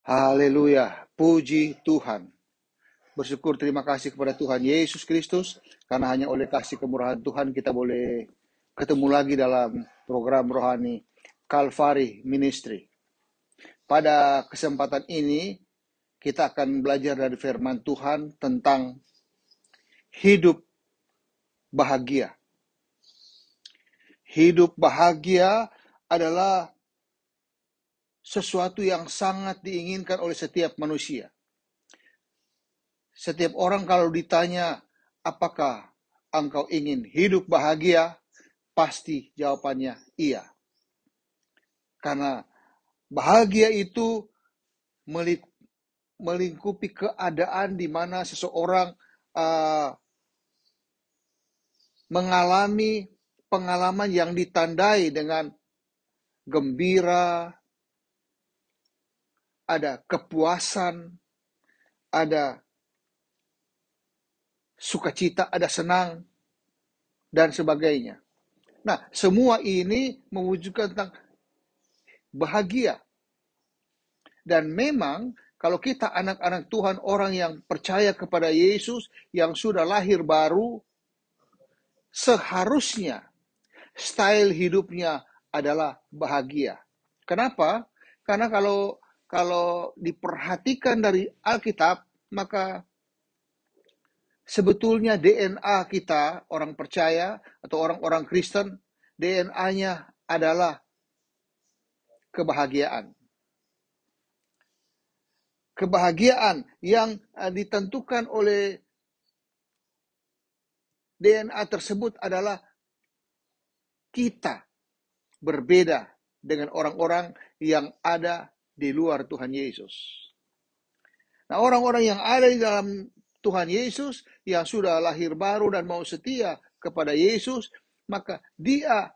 Haleluya, puji Tuhan. Bersyukur terima kasih kepada Tuhan Yesus Kristus, karena hanya oleh kasih kemurahan Tuhan kita boleh ketemu lagi dalam program rohani Calvary Ministry. Pada kesempatan ini, kita akan belajar dari firman Tuhan tentang hidup bahagia. Hidup bahagia adalah sesuatu yang sangat diinginkan oleh setiap manusia. Setiap orang kalau ditanya, apakah engkau ingin hidup bahagia? Pasti jawabannya iya. Karena bahagia itu melingkupi keadaan di mana seseorang mengalami pengalaman yang ditandai dengan gembira, ada kepuasan, ada sukacita, ada senang, dan sebagainya. Nah, semua ini mewujudkan tentang bahagia. Dan memang kalau kita anak-anak Tuhan, orang yang percaya kepada Yesus, yang sudah lahir baru, seharusnya style hidupnya adalah bahagia. Kenapa? Karena kalau diperhatikan dari Alkitab, maka sebetulnya DNA kita, orang percaya atau orang-orang Kristen, DNA-nya adalah kebahagiaan. Kebahagiaan yang ditentukan oleh DNA tersebut adalah kita berbeda dengan orang-orang yang ada di luar Tuhan Yesus. Nah, orang-orang yang ada di dalam Tuhan Yesus, yang sudah lahir baru dan mau setia kepada Yesus, maka dia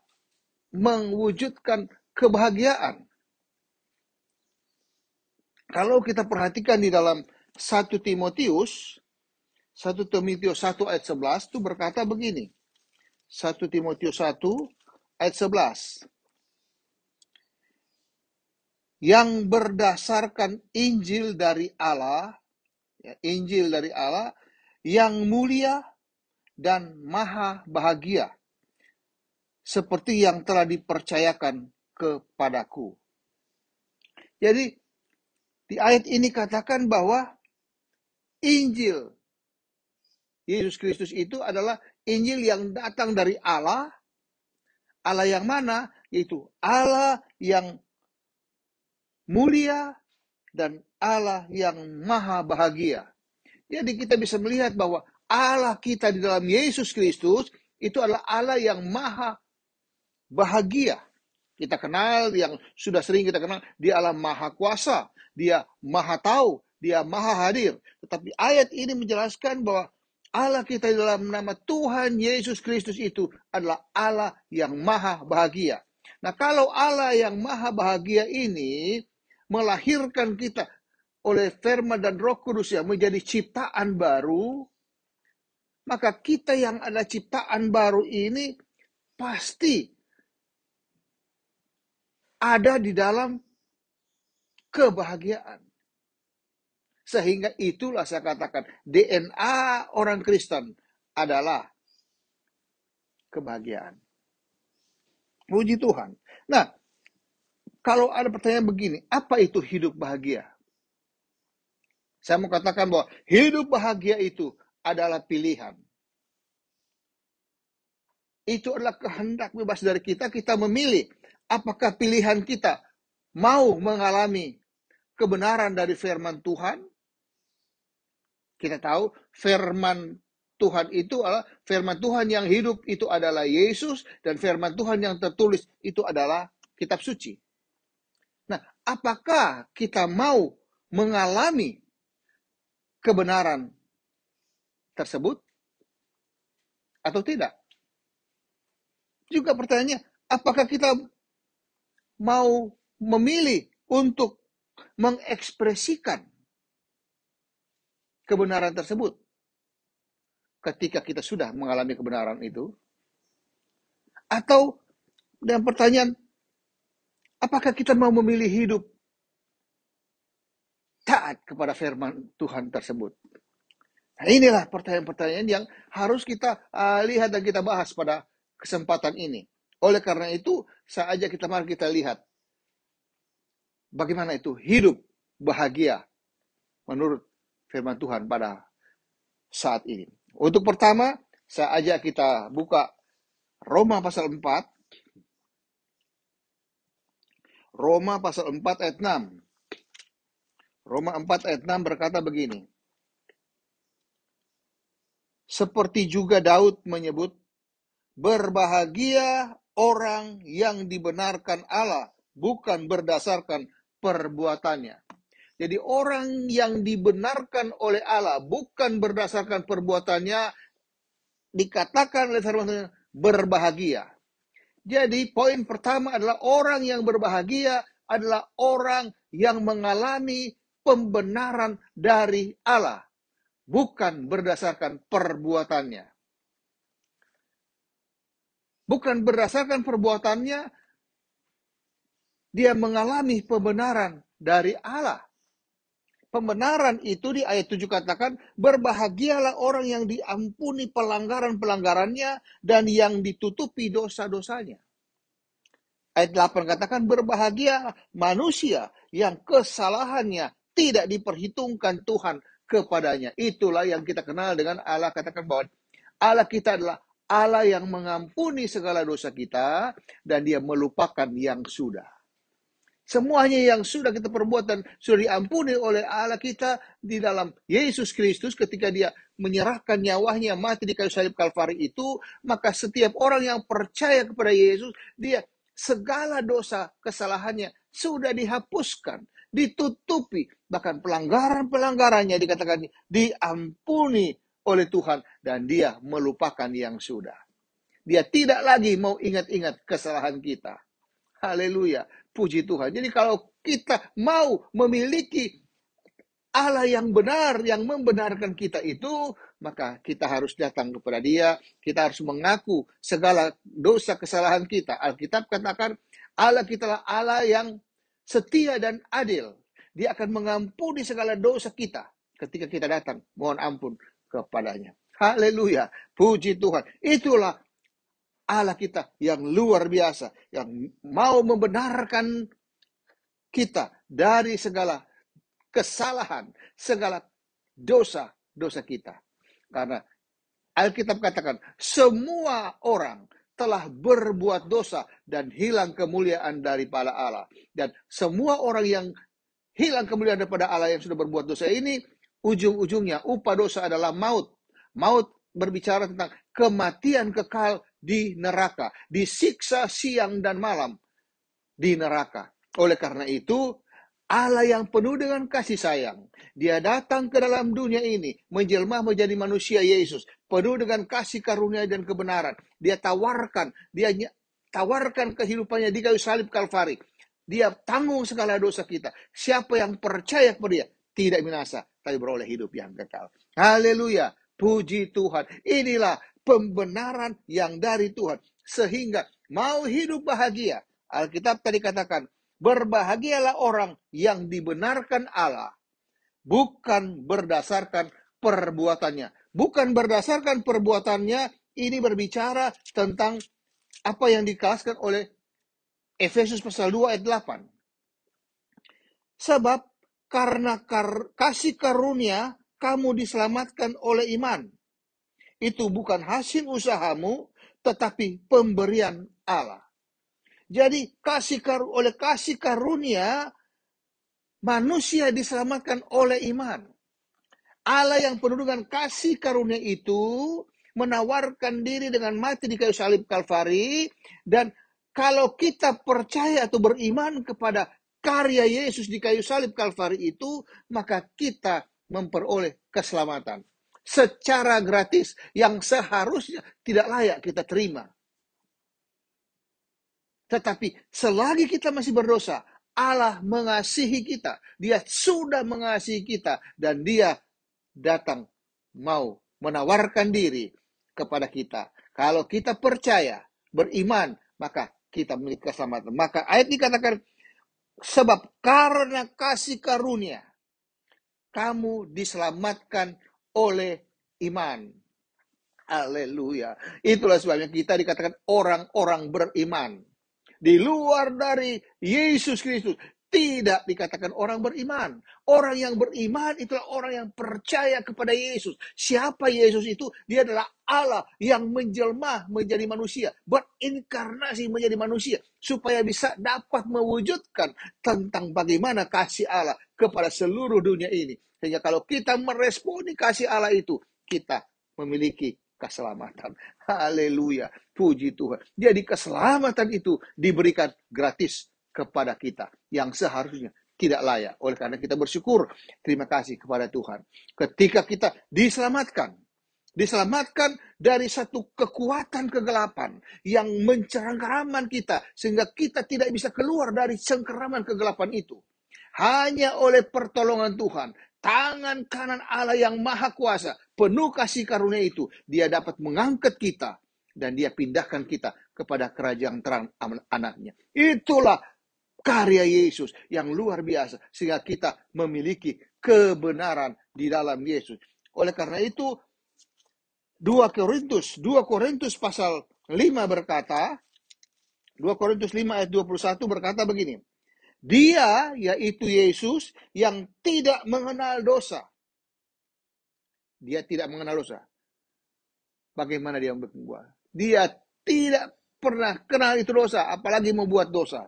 mewujudkan kebahagiaan. Kalau kita perhatikan di dalam 1 Timotius 1 ayat 11 itu berkata begini. 1 Timotius 1 ayat 11. Yang berdasarkan Injil dari Allah, Injil dari Allah yang mulia dan maha bahagia, seperti yang telah dipercayakan kepadaku. Jadi di ayat ini katakan bahwa Injil Yesus Kristus itu adalah Injil yang datang dari Allah. Allah yang mana? Yaitu Allah yang mulia dan Allah yang maha bahagia. Jadi kita bisa melihat bahwa Allah kita di dalam Yesus Kristus itu adalah Allah yang maha bahagia. Kita kenal, yang sudah sering kita kenal, dia Allah maha kuasa, dia maha tahu, dia maha hadir. Tetapi ayat ini menjelaskan bahwa Allah kita di dalam nama Tuhan Yesus Kristus itu adalah Allah yang maha bahagia. Nah, kalau Allah yang maha bahagia ini melahirkan kita oleh firman dan Roh Kudus yang menjadi ciptaan baru, maka kita yang ada ciptaan baru ini pasti ada di dalam kebahagiaan. Sehingga itulah saya katakan DNA orang Kristen adalah kebahagiaan. Puji Tuhan. Nah, kalau ada pertanyaan begini, apa itu hidup bahagia? Saya mau katakan bahwa hidup bahagia itu adalah pilihan. Itu adalah kehendak bebas dari kita. Kita memilih apakah pilihan kita mau mengalami kebenaran dari firman Tuhan. Kita tahu firman Tuhan itu adalah firman Tuhan yang hidup itu adalah Yesus, dan firman Tuhan yang tertulis itu adalah kitab suci. Nah, apakah kita mau mengalami kebenaran tersebut atau tidak? Juga pertanyaannya, apakah kita mau memilih untuk mengekspresikan kebenaran tersebut ketika kita sudah mengalami kebenaran itu? Atau dengan pertanyaan, apakah kita mau memilih hidup taat kepada firman Tuhan tersebut? Nah, inilah pertanyaan-pertanyaan yang harus kita lihat dan kita bahas pada kesempatan ini. Oleh karena itu, saja mari kita lihat bagaimana itu hidup bahagia menurut firman Tuhan pada saat ini. Untuk pertama, saya ajak kita buka Roma pasal 4. Roma pasal 4 ayat 6. Roma 4 ayat 6 berkata begini. Seperti juga Daud menyebut, berbahagia orang yang dibenarkan Allah, bukan berdasarkan perbuatannya. Jadi orang yang dibenarkan oleh Allah, bukan berdasarkan perbuatannya, dikatakan oleh firman Tuhan, berbahagia. Jadi poin pertama adalah orang yang berbahagia adalah orang yang mengalami pembenaran dari Allah, bukan berdasarkan perbuatannya. Bukan berdasarkan perbuatannya, dia mengalami pembenaran dari Allah. Pembenaran itu di ayat 7 katakan, berbahagialah orang yang diampuni pelanggaran-pelanggarannya dan yang ditutupi dosa-dosanya. Ayat 8 katakan, berbahagia manusia yang kesalahannya tidak diperhitungkan Tuhan kepadanya. Itulah yang kita kenal dengan Allah. Katakan bahwa Allah kita adalah Allah yang mengampuni segala dosa kita dan dia melupakan yang sudah. Semuanya yang sudah kita perbuat dan sudah diampuni oleh Allah kita di dalam Yesus Kristus ketika dia menyerahkan nyawanya mati di kayu salib Kalvari itu, maka setiap orang yang percaya kepada Yesus, dia segala dosa kesalahannya sudah dihapuskan, ditutupi, bahkan pelanggaran-pelanggarannya dikatakan diampuni oleh Tuhan dan dia melupakan yang sudah. Dia tidak lagi mau ingat-ingat kesalahan kita. Haleluya, puji Tuhan. Jadi kalau kita mau memiliki Allah yang benar, yang membenarkan kita itu, maka kita harus datang kepada dia, kita harus mengaku segala dosa kesalahan kita. Alkitab katakan, Allah kita adalah Allah yang setia dan adil. Dia akan mengampuni segala dosa kita ketika kita datang, mohon ampun kepadanya. Haleluya, puji Tuhan. Itulah Allah kita yang luar biasa, yang mau membenarkan kita dari segala kesalahan, segala dosa kita. Karena Alkitab katakan, semua orang telah berbuat dosa dan hilang kemuliaan daripada Allah. Dan semua orang yang hilang kemuliaan daripada Allah yang sudah berbuat dosa ini, ujung-ujungnya upah dosa adalah maut. Maut berbicara tentang kematian kekal di neraka, disiksa siang dan malam di neraka. Oleh karena itu, Allah yang penuh dengan kasih sayang, dia datang ke dalam dunia ini, menjelma menjadi manusia Yesus, penuh dengan kasih karunia dan kebenaran. Dia tawarkan kehidupannya di kayu salib Kalvari. Dia tanggung segala dosa kita. Siapa yang percaya kepada dia, tidak binasa, tapi beroleh hidup yang kekal. Haleluya, puji Tuhan. Inilah pembenaran yang dari Tuhan. Sehingga mau hidup bahagia. Alkitab tadi katakan, berbahagialah orang yang dibenarkan Allah, bukan berdasarkan perbuatannya. Bukan berdasarkan perbuatannya, ini berbicara tentang apa yang dikelaskan oleh Efesus pasal 2 ayat 8. Sebab karena kasih karunia kamu diselamatkan oleh iman. Itu bukan hasil usahamu, tetapi pemberian Allah. Jadi oleh kasih karunia manusia diselamatkan oleh iman. Allah yang penuh dengan kasih karunia itu menawarkan diri dengan mati di kayu salib Kalvari, dan kalau kita percaya atau beriman kepada karya Yesus di kayu salib Kalvari itu, maka kita memperoleh keselamatan secara gratis yang seharusnya tidak layak kita terima. Tetapi selagi kita masih berdosa, Allah mengasihi kita. Dia sudah mengasihi kita. Dan dia datang mau menawarkan diri kepada kita. Kalau kita percaya, beriman, maka kita memiliki keselamatan. Maka ayat dikatakan, sebab karena kasih karunia, kamu diselamatkan oleh iman. Haleluya. Itulah sebabnya kita dikatakan orang-orang beriman. Di luar dari Yesus Kristus tidak dikatakan orang beriman. Orang yang beriman itulah orang yang percaya kepada Yesus. Siapa Yesus itu? Dia adalah Allah yang menjelma menjadi manusia, berinkarnasi menjadi manusia, supaya bisa dapat mewujudkan tentang bagaimana kasih Allah kepada seluruh dunia ini. Sehingga kalau kita meresponi kasih Allah itu, kita memiliki keselamatan. Haleluya. Puji Tuhan. Jadi keselamatan itu diberikan gratis kepada kita yang seharusnya tidak layak. Oleh karena kita bersyukur, terima kasih kepada Tuhan. Ketika kita diselamatkan dari satu kekuatan kegelapan yang mencengkeraman kita, sehingga kita tidak bisa keluar dari cengkeraman kegelapan itu. Hanya oleh pertolongan Tuhan, tangan kanan Allah yang maha kuasa, penuh kasih karunia itu, dia dapat mengangkat kita dan dia pindahkan kita kepada kerajaan terang anaknya. Itulah karya Yesus yang luar biasa, sehingga kita memiliki kebenaran di dalam Yesus. Oleh karena itu, 2 Korintus pasal 5 berkata, 2 Korintus 5 ayat 21 berkata begini, dia, yaitu Yesus, yang tidak mengenal dosa. Dia tidak mengenal dosa. Bagaimana dia berbuat? Dia tidak pernah kenal itu dosa, apalagi membuat dosa.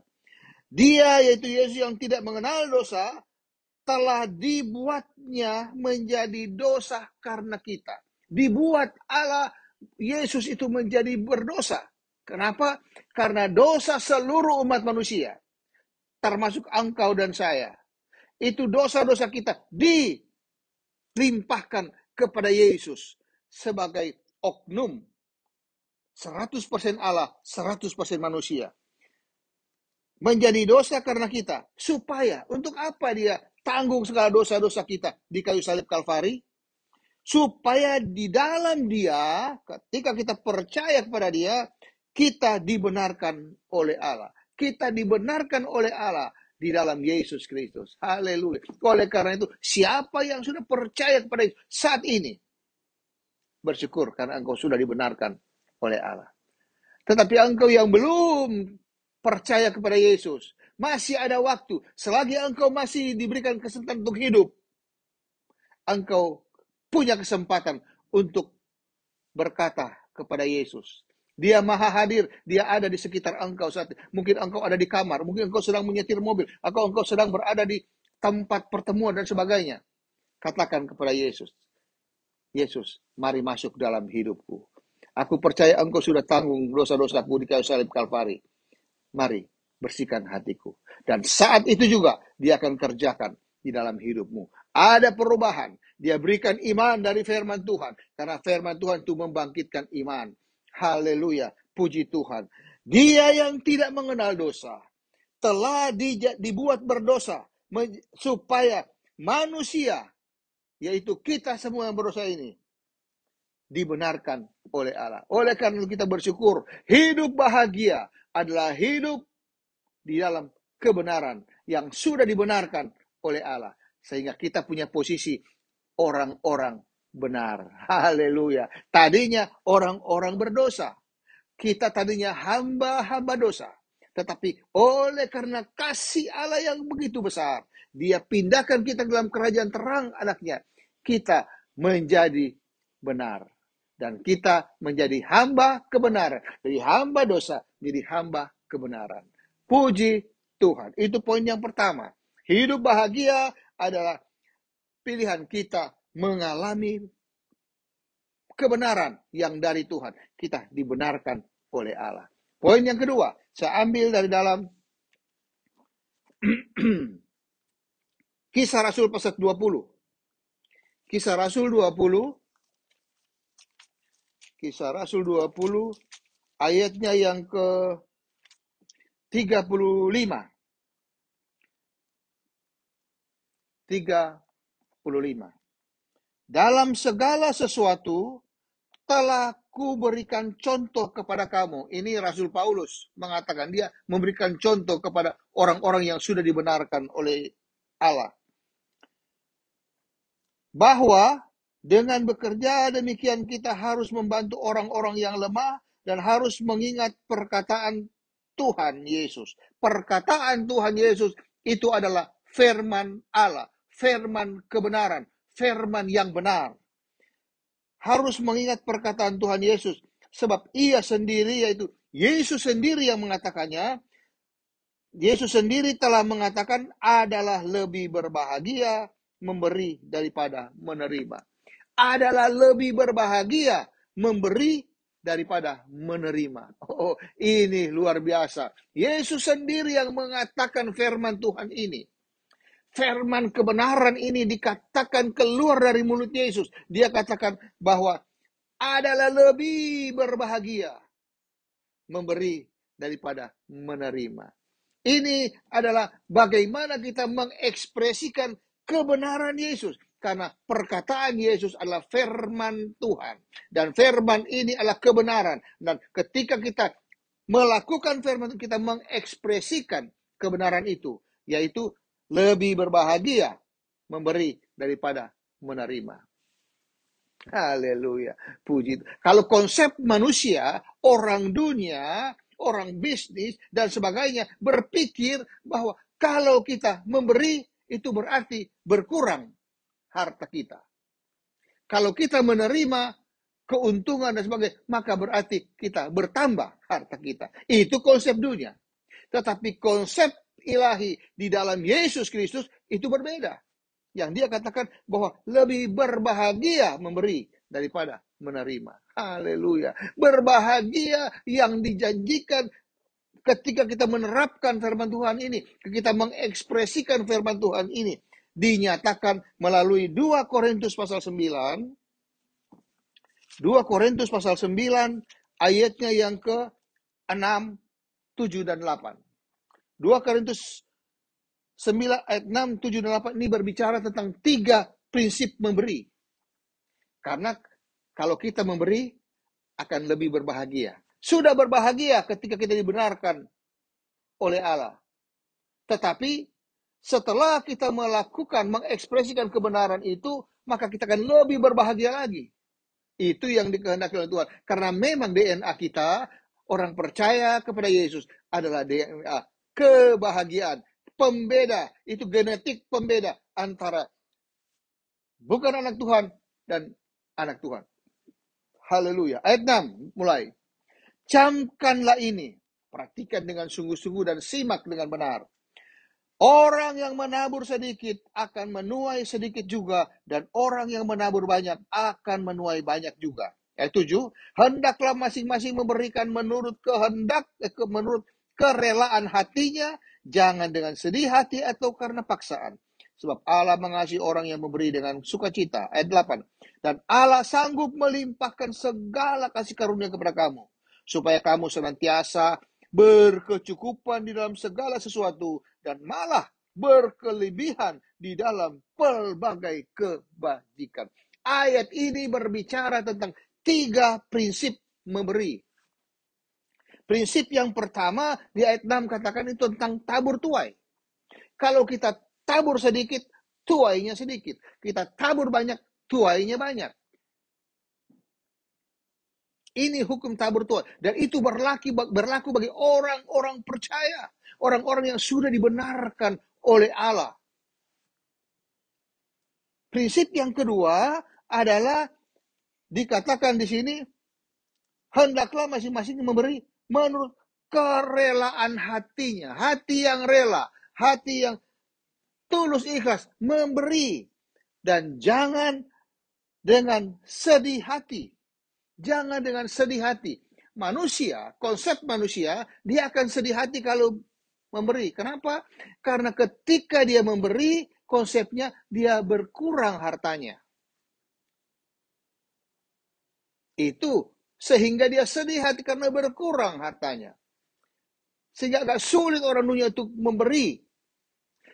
Dia, yaitu Yesus, yang tidak mengenal dosa, telah dibuatnya menjadi dosa karena kita. Dibuat Allah, Yesus itu menjadi berdosa. Kenapa? Karena dosa seluruh umat manusia, termasuk engkau dan saya. Itu dosa-dosa kita dilimpahkan kepada Yesus sebagai oknum. 100% Allah, 100% manusia. Menjadi dosa karena kita. Supaya, untuk apa dia tanggung segala dosa-dosa kita di kayu salib Kalvari? Supaya di dalam dia, ketika kita percaya kepada dia, kita dibenarkan oleh Allah. Kita dibenarkan oleh Allah di dalam Yesus Kristus. Haleluya. Oleh karena itu, siapa yang sudah percaya kepada Yesus saat ini, bersyukur karena engkau sudah dibenarkan oleh Allah. Tetapi engkau yang belum percaya kepada Yesus, masih ada waktu. Selagi engkau masih diberikan kesempatan untuk hidup, engkau punya kesempatan untuk berkata kepada Yesus. Dia maha hadir, dia ada di sekitar engkau saat ini. Mungkin engkau ada di kamar, mungkin engkau sedang menyetir mobil, atau engkau sedang berada di tempat pertemuan dan sebagainya. Katakan kepada Yesus, Yesus, mari masuk dalam hidupku. Aku percaya engkau sudah tanggung dosa-dosaku di kayu salib Kalvari. Mari, bersihkan hatiku. Dan saat itu juga dia akan kerjakan di dalam hidupmu. Ada perubahan. Dia berikan iman dari firman Tuhan. Karena firman Tuhan itu membangkitkan iman. Haleluya. Puji Tuhan. Dia yang tidak mengenal dosa telah dibuat berdosa supaya manusia, yaitu kita semua yang berdosa ini, dibenarkan oleh Allah. Oleh karena itu kita bersyukur. Hidup bahagia adalah hidup di dalam kebenaran yang sudah dibenarkan oleh Allah. Sehingga kita punya posisi orang-orang benar. Haleluya. Tadinya orang-orang berdosa. Kita tadinya hamba-hamba dosa. Tetapi oleh karena kasih Allah yang begitu besar, dia pindahkan kita dalam kerajaan terang anaknya. Kita menjadi benar. Dan kita menjadi hamba kebenaran. Dari hamba dosa, menjadi hamba kebenaran. Puji Tuhan. Itu poin yang pertama. Hidup bahagia adalah pilihan kita mengalami kebenaran yang dari Tuhan. Kita dibenarkan oleh Allah. Poin yang kedua, saya ambil dari dalam Kisah Rasul pasal 20. Kisah Rasul 20. Kisah Rasul 20 ayatnya yang ke 35. 35. Dalam segala sesuatu telah kuberikan contoh kepada kamu. Ini Rasul Paulus mengatakan, dia memberikan contoh kepada orang-orang yang sudah dibenarkan oleh Allah. bahwa dengan bekerja demikian kita harus membantu orang-orang yang lemah dan harus mengingat perkataan Tuhan Yesus. Perkataan Tuhan Yesus itu adalah firman Allah, firman kebenaran, firman yang benar. Harus mengingat perkataan Tuhan Yesus, sebab ia sendiri, yaitu Yesus sendiri yang mengatakannya. Yesus sendiri telah mengatakan adalah lebih berbahagia memberi daripada menerima. Adalah lebih berbahagia memberi daripada menerima. Oh, ini luar biasa. Yesus sendiri yang mengatakan firman Tuhan ini. Firman kebenaran ini dikatakan keluar dari mulut Yesus. Dia katakan bahwa adalah lebih berbahagia memberi daripada menerima. Ini adalah bagaimana kita mengekspresikan kebenaran Yesus. Karena perkataan Yesus adalah firman Tuhan. Dan firman ini adalah kebenaran. Dan ketika kita melakukan firman itu, kita mengekspresikan kebenaran itu. Yaitu lebih berbahagia memberi daripada menerima. Haleluya. Puji. Kalau konsep manusia, orang dunia, orang bisnis, dan sebagainya berpikir bahwa kalau kita memberi, itu berarti berkurang harta kita. Kalau kita menerima keuntungan dan sebagainya, maka berarti kita bertambah harta kita. Itu konsep dunia. Tetapi konsep ilahi di dalam Yesus Kristus itu berbeda. Yang dia katakan bahwa lebih berbahagia memberi daripada menerima. Haleluya. Berbahagia yang dijanjikan ketika kita menerapkan firman Tuhan ini, kita mengekspresikan firman Tuhan ini, dinyatakan melalui 2 Korintus pasal 9. 2 Korintus pasal 9 ayatnya yang ke-6, 7, dan 8. 2 Korintus 9 ayat 6, 7, dan 8 ini berbicara tentang 3 prinsip memberi. Karena kalau kita memberi akan lebih berbahagia. Sudah berbahagia ketika kita dibenarkan oleh Allah. Tetapi setelah kita melakukan, mengekspresikan kebenaran itu, maka kita akan lebih berbahagia lagi. Itu yang dikehendaki oleh Tuhan. Karena memang DNA kita, orang percaya kepada Yesus, adalah DNA kebahagiaan. Pembeda, itu genetik pembeda antara bukan anak Tuhan dan anak Tuhan. Haleluya. Ayat 6 mulai. Camkanlah ini, perhatikan dengan sungguh-sungguh dan simak dengan benar. Orang yang menabur sedikit akan menuai sedikit juga, dan orang yang menabur banyak akan menuai banyak juga. Ayat 7, hendaklah masing-masing memberikan menurut kehendak, menurut kerelaan hatinya, jangan dengan sedih hati atau karena paksaan. Sebab Allah mengasihi orang yang memberi dengan sukacita. Ayat 8, dan Allah sanggup melimpahkan segala kasih karunia kepada kamu, supaya kamu senantiasa berkecukupan di dalam segala sesuatu, dan malah berkelebihan di dalam pelbagai kebajikan. Ayat ini berbicara tentang 3 prinsip memberi. Prinsip yang pertama di ayat 6 katakan itu tentang tabur tuai. Kalau kita tabur sedikit, tuainya sedikit. Kita tabur banyak, tuainya banyak. Ini hukum tabur tuai. Dan itu berlaku bagi orang-orang percaya. Orang-orang yang sudah dibenarkan oleh Allah. Prinsip yang kedua adalah dikatakan di sini, hendaklah masing-masing memberi menurut kerelaan hatinya. Hati yang rela, hati yang tulus ikhlas memberi. Dan jangan dengan sedih hati. Jangan dengan sedih hati. Manusia, konsep manusia, dia akan sedih hati kalau memberi. Kenapa? Karena ketika dia memberi, konsepnya dia berkurang hartanya. Itu sehingga dia sedih hati karena berkurang hartanya. Sehingga agak sulit orang dunia untuk memberi.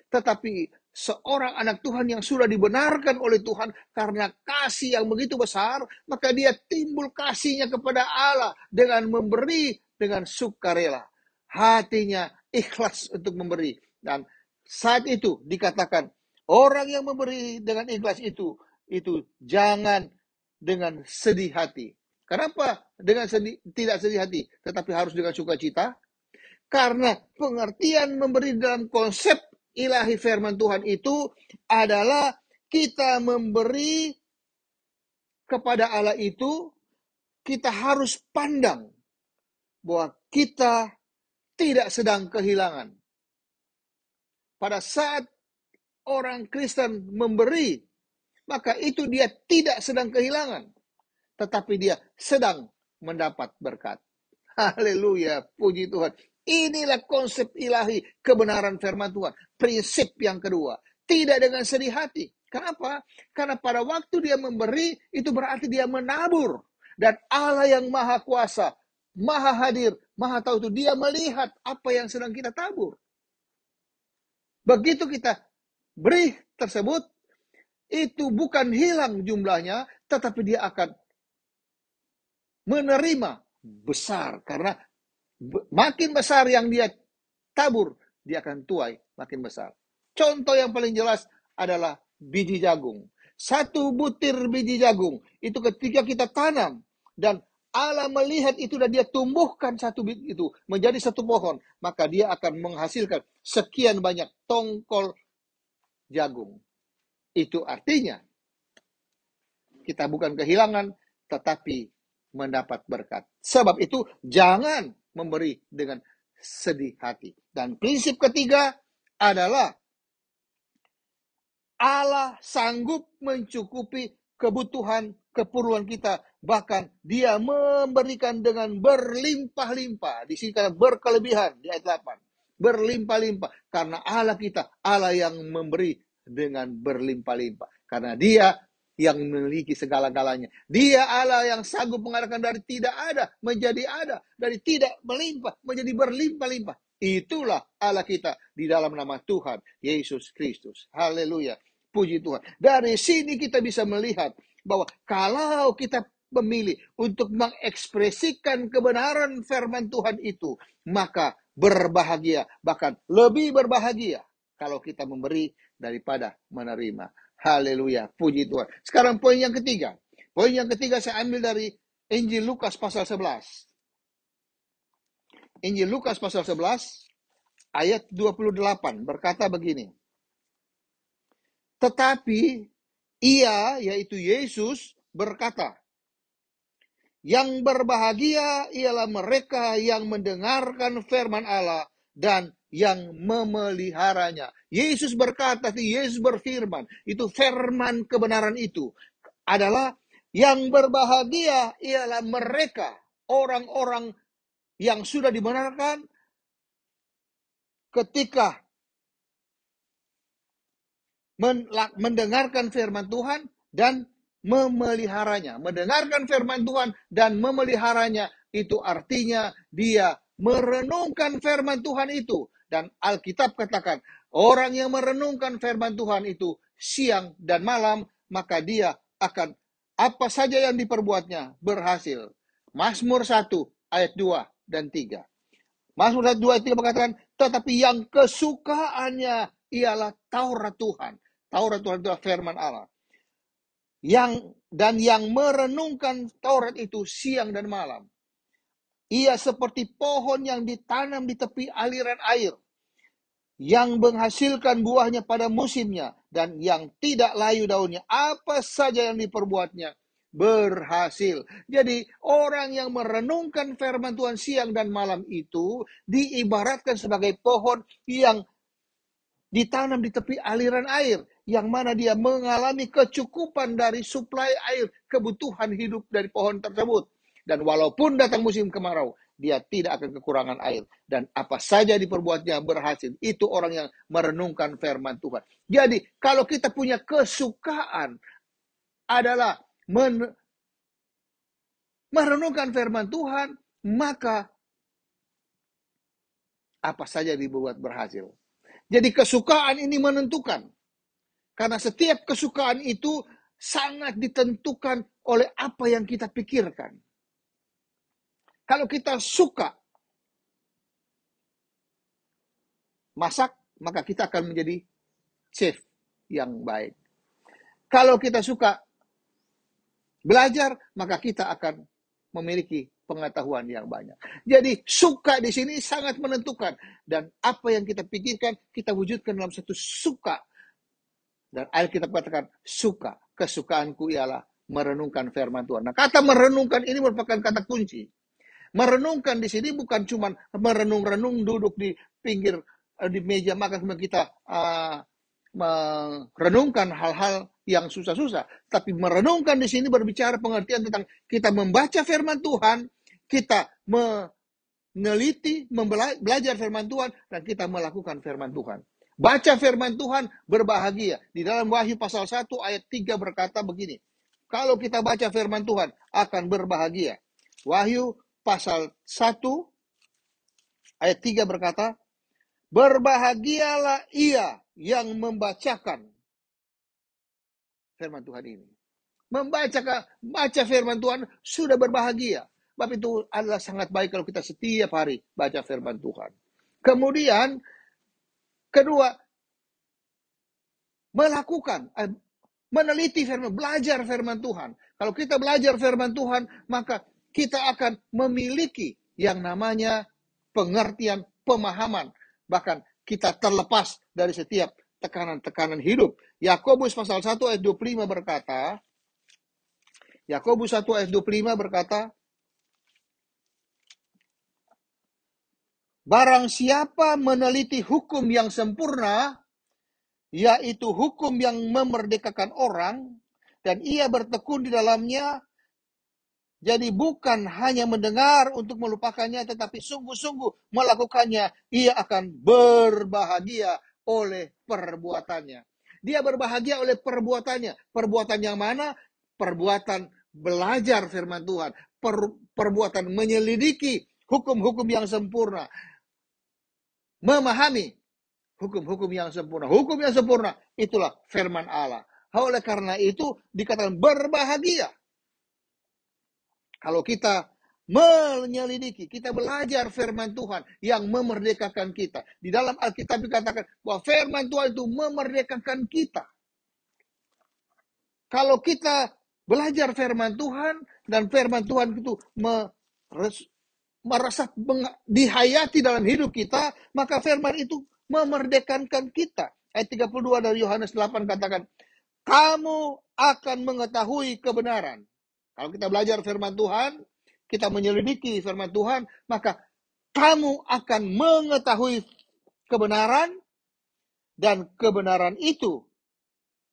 Tetapi seorang anak Tuhan yang sudah dibenarkan oleh Tuhan karena kasih yang begitu besar, maka dia timbul kasihnya kepada Allah dengan memberi dengan sukarela. Hatinya ikhlas untuk memberi. Dan saat itu dikatakan, orang yang memberi dengan ikhlas itu itu jangan dengan sedih hati. Kenapa tidak sedih hati, tetapi harus dengan sukacita? Karena pengertian memberi dalam konsep ilahi firman Tuhan itu adalah kita memberi kepada Allah itu, kita harus pandang bahwa kita tidak sedang kehilangan. Pada saat orang Kristen memberi, maka itu dia tidak sedang kehilangan, tetapi dia sedang mendapat berkat. Haleluya, puji Tuhan. Inilah konsep ilahi kebenaran firman Tuhan. Prinsip yang kedua, tidak dengan sedih hati. Kenapa? Karena pada waktu dia memberi, itu berarti dia menabur. Dan Allah yang maha kuasa, maha hadir, maha tahu itu, dia melihat apa yang sedang kita tabur. Begitu kita beri tersebut, itu bukan hilang jumlahnya, tetapi dia akan menerima besar. Karena makin besar yang dia tabur, dia akan tuai makin besar. Contoh yang paling jelas adalah biji jagung. Satu butir biji jagung, itu ketika kita tanam, dan Allah melihat itu dan dia tumbuhkan satu biji itu menjadi satu pohon, maka dia akan menghasilkan sekian banyak tongkol jagung. Itu artinya, kita bukan kehilangan, tetapi mendapat berkat. Sebab itu, jangan memberi dengan sedih hati. Dan prinsip ketiga adalah Allah sanggup mencukupi kebutuhan, keperluan kita. Bahkan dia memberikan dengan berlimpah-limpah. Di sini kata berkelebihan di ayat 8. Berlimpah-limpah. Karena Allah kita, Allah yang memberi dengan berlimpah-limpah. Karena dia yang memiliki segala-galanya. Dia Allah yang sanggup mengadakan dari tidak ada menjadi ada. Dari tidak melimpah menjadi berlimpah-limpah. Itulah Allah kita di dalam nama Tuhan Yesus Kristus. Haleluya. Puji Tuhan. Dari sini kita bisa melihat bahwa kalau kita memilih untuk mengekspresikan kebenaran firman Tuhan itu, maka berbahagia, bahkan lebih berbahagia kalau kita memberi daripada menerima. Haleluya, puji Tuhan. Sekarang poin yang ketiga. Poin yang ketiga saya ambil dari Injil Lukas pasal 11. Injil Lukas pasal 11 ayat 28 berkata begini. Tetapi ia, yaitu Yesus, berkata, yang berbahagia ialah mereka yang mendengarkan firman Allah dan yang memeliharanya. Yesus berkata, Yesus berfirman, itu firman kebenaran itu adalah yang berbahagia ialah mereka, orang-orang yang sudah dibenarkan ketika mendengarkan firman Tuhan dan memeliharanya. Mendengarkan firman Tuhan dan memeliharanya itu artinya dia merenungkan firman Tuhan itu. Dan Alkitab katakan, orang yang merenungkan firman Tuhan itu siang dan malam, maka dia akan apa saja yang diperbuatnya berhasil. Mazmur 1 ayat 2 dan 3. Mazmur 1 ayat 3 mengatakan, tetapi yang kesukaannya ialah Taurat Tuhan. Taurat Tuhan itu firman Allah. Yang merenungkan Taurat itu siang dan malam. Ia seperti pohon yang ditanam di tepi aliran air, yang menghasilkan buahnya pada musimnya, dan yang tidak layu daunnya. Apa saja yang diperbuatnya berhasil. Jadi orang yang merenungkan firman Tuhan siang dan malam itu diibaratkan sebagai pohon yang ditanam di tepi aliran air, yang mana dia mengalami kecukupan dari suplai air, kebutuhan hidup dari pohon tersebut. Dan walaupun datang musim kemarau, dia tidak akan kekurangan air. Dan apa saja diperbuatnya berhasil. Itu orang yang merenungkan firman Tuhan. Jadi kalau kita punya kesukaan adalah merenungkan firman Tuhan, maka apa saja dibuat berhasil. Jadi kesukaan ini menentukan. Karena setiap kesukaan itu sangat ditentukan oleh apa yang kita pikirkan. Kalau kita suka masak, maka kita akan menjadi chef yang baik. Kalau kita suka belajar, maka kita akan memiliki pengetahuan yang banyak. Jadi suka di sini sangat menentukan. Dan apa yang kita pikirkan, kita wujudkan dalam satu suka. Dan Alkitab katakan suka. Kesukaanku ialah merenungkan firman Tuhan. Nah, kata merenungkan ini merupakan kata kunci. Merenungkan di sini bukan cuma merenung-renung duduk di pinggir di meja makan kemudian kita merenungkan hal-hal yang susah-susah, tapi merenungkan di sini berbicara pengertian tentang kita membaca firman Tuhan, kita meneliti, belajar firman Tuhan, dan kita melakukan firman Tuhan. Baca firman Tuhan berbahagia. Di dalam Wahyu pasal 1 ayat 3 berkata begini, kalau kita baca firman Tuhan akan berbahagia. Wahyu pasal 1 ayat 3 berkata, berbahagialah ia yang membacakan firman Tuhan ini. Baca firman Tuhan sudah berbahagia. Sebab itu adalah sangat baik kalau kita setiap hari baca firman Tuhan. Kemudian, kedua, melakukan, meneliti firman, belajar firman Tuhan. Kalau kita belajar firman Tuhan, maka kita akan memiliki yang namanya pengertian, pemahaman. Bahkan kita terlepas dari setiap tekanan-tekanan hidup. Yakobus pasal 1 ayat 25 berkata, Yakobus 1 ayat 25 berkata, barang siapa meneliti hukum yang sempurna, yaitu hukum yang memerdekakan orang, dan ia bertekun di dalamnya, jadi bukan hanya mendengar untuk melupakannya, tetapi sungguh-sungguh melakukannya, ia akan berbahagia oleh perbuatannya. Dia berbahagia oleh perbuatannya. Perbuatan yang mana? Perbuatan belajar firman Tuhan. Perbuatan menyelidiki hukum-hukum yang sempurna. Memahami hukum-hukum yang sempurna. Hukum yang sempurna itulah firman Allah. Oleh karena itu dikatakan berbahagia. Kalau kita menyelidiki, kita belajar firman Tuhan yang memerdekakan kita. Di dalam Alkitab dikatakan bahwa firman Tuhan itu memerdekakan kita. Kalau kita belajar firman Tuhan dan firman Tuhan itu merasa dihayati dalam hidup kita, maka firman itu memerdekakan kita. Ayat 32 dari Yohanes 8 katakan, kamu akan mengetahui kebenaran. Kalau kita belajar firman Tuhan, kita menyelidiki firman Tuhan, maka kamu akan mengetahui kebenaran, dan kebenaran itu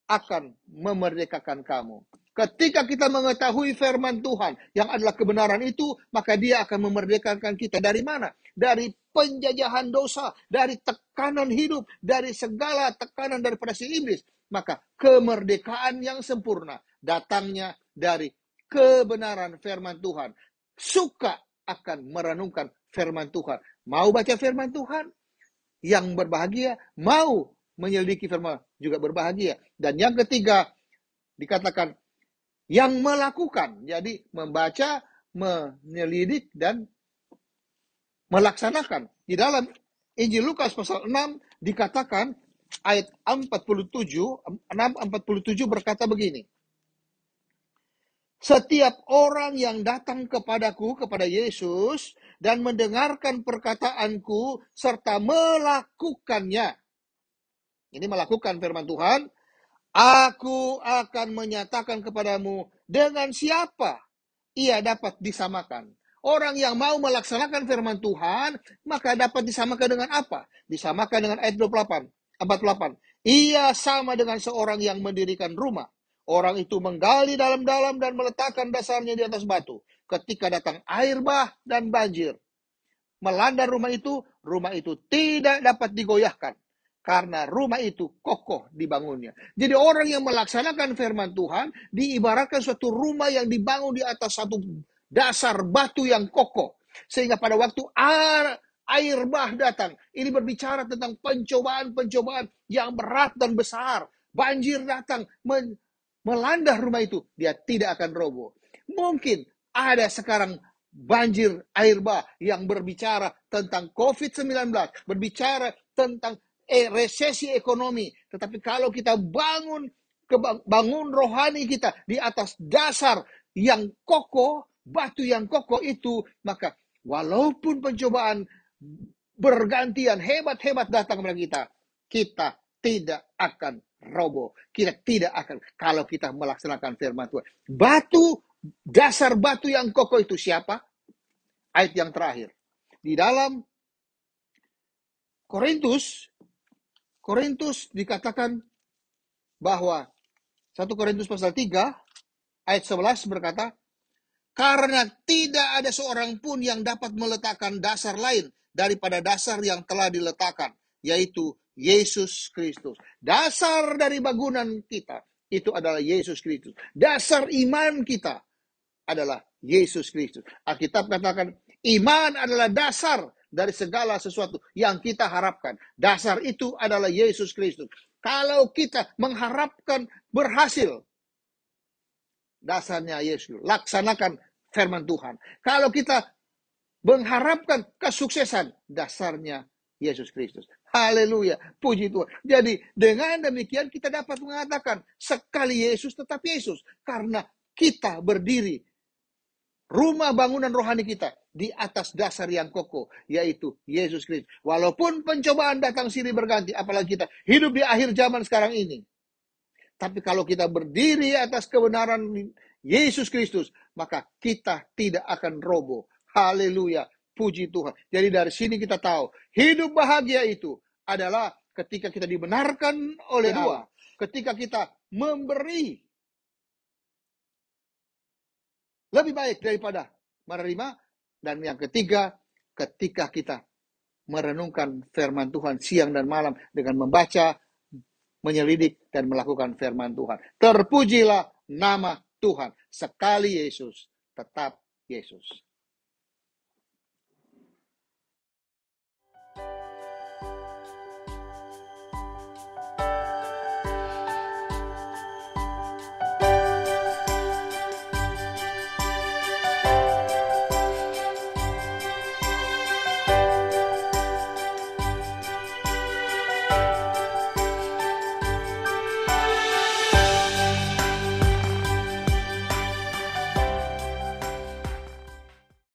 akan memerdekakan kamu. Ketika kita mengetahui firman Tuhan yang adalah kebenaran itu, maka dia akan memerdekakan kita. Dari mana? Dari penjajahan dosa, dari tekanan hidup, dari segala tekanan daripada si iblis. Maka kemerdekaan yang sempurna datangnya dari kebenaran firman Tuhan. Suka akan merenungkan firman Tuhan. Mau baca firman Tuhan? Yang berbahagia. Mau menyelidiki firman juga berbahagia. Dan yang ketiga dikatakan yang melakukan. Jadi membaca, menyelidik, dan melaksanakan. Di dalam Injil Lukas pasal 6 dikatakan ayat 47 berkata begini. Setiap orang yang datang kepadaku, kepada Yesus, dan mendengarkan perkataanku, serta melakukannya. Ini melakukan firman Tuhan. Aku akan menyatakan kepadamu dengan siapa ia dapat disamakan. Orang yang mau melaksanakan firman Tuhan, maka dapat disamakan dengan apa? Disamakan dengan ayat 48. Ia sama dengan seorang yang mendirikan rumah. Orang itu menggali dalam-dalam dan meletakkan dasarnya di atas batu. Ketika datang air bah dan banjir melanda rumah itu tidak dapat digoyahkan. Karena rumah itu kokoh dibangunnya. Jadi orang yang melaksanakan firman Tuhan diibaratkan suatu rumah yang dibangun di atas satu dasar batu yang kokoh. Sehingga pada waktu air bah datang, ini berbicara tentang pencobaan-pencobaan yang berat dan besar. Banjir datang, melanda rumah itu, dia tidak akan roboh. Mungkin ada sekarang banjir air bah yang berbicara tentang COVID-19, berbicara tentang resesi ekonomi. Tetapi kalau kita bangun bangun rohani kita di atas dasar yang kokoh, batu yang kokoh itu, maka walaupun pencobaan bergantian, hebat-hebat datang kepada kita, kita tidak akan roboh. Kita tidak akan, kalau kita melaksanakan firman Tuhan. Dasar batu yang kokoh itu siapa? Ayat yang terakhir. Di dalam Korintus dikatakan bahwa 1 Korintus pasal 3 ayat 11 berkata, karena tidak ada seorang pun yang dapat meletakkan dasar lain daripada dasar yang telah diletakkan, yaitu Yesus Kristus. Dasar dari bangunan kita itu adalah Yesus Kristus. Dasar iman kita adalah Yesus Kristus. Alkitab katakan, iman adalah dasar dari segala sesuatu yang kita harapkan. Dasar itu adalah Yesus Kristus. Kalau kita mengharapkan berhasil, dasarnya Yesus. Laksanakan firman Tuhan. Kalau kita mengharapkan kesuksesan, dasarnya Yesus Kristus. Haleluya. Puji Tuhan. Jadi dengan demikian kita dapat mengatakan sekali Yesus tetap Yesus. Karena kita berdiri rumah bangunan rohani kita di atas dasar yang kokoh, yaitu Yesus Kristus. Walaupun pencobaan datang silih berganti, apalagi kita hidup di akhir zaman sekarang ini. Tapi kalau kita berdiri atas kebenaran Yesus Kristus, maka kita tidak akan roboh. Haleluya. Puji Tuhan. Jadi dari sini kita tahu, hidup bahagia itu adalah ketika kita dibenarkan oleh Allah. Ketika kita memberi lebih baik daripada menerima. Dan yang ketiga, ketika kita merenungkan firman Tuhan siang dan malam dengan membaca, menyelidik, dan melakukan firman Tuhan. Terpujilah nama Tuhan. Sekali Yesus, tetap Yesus.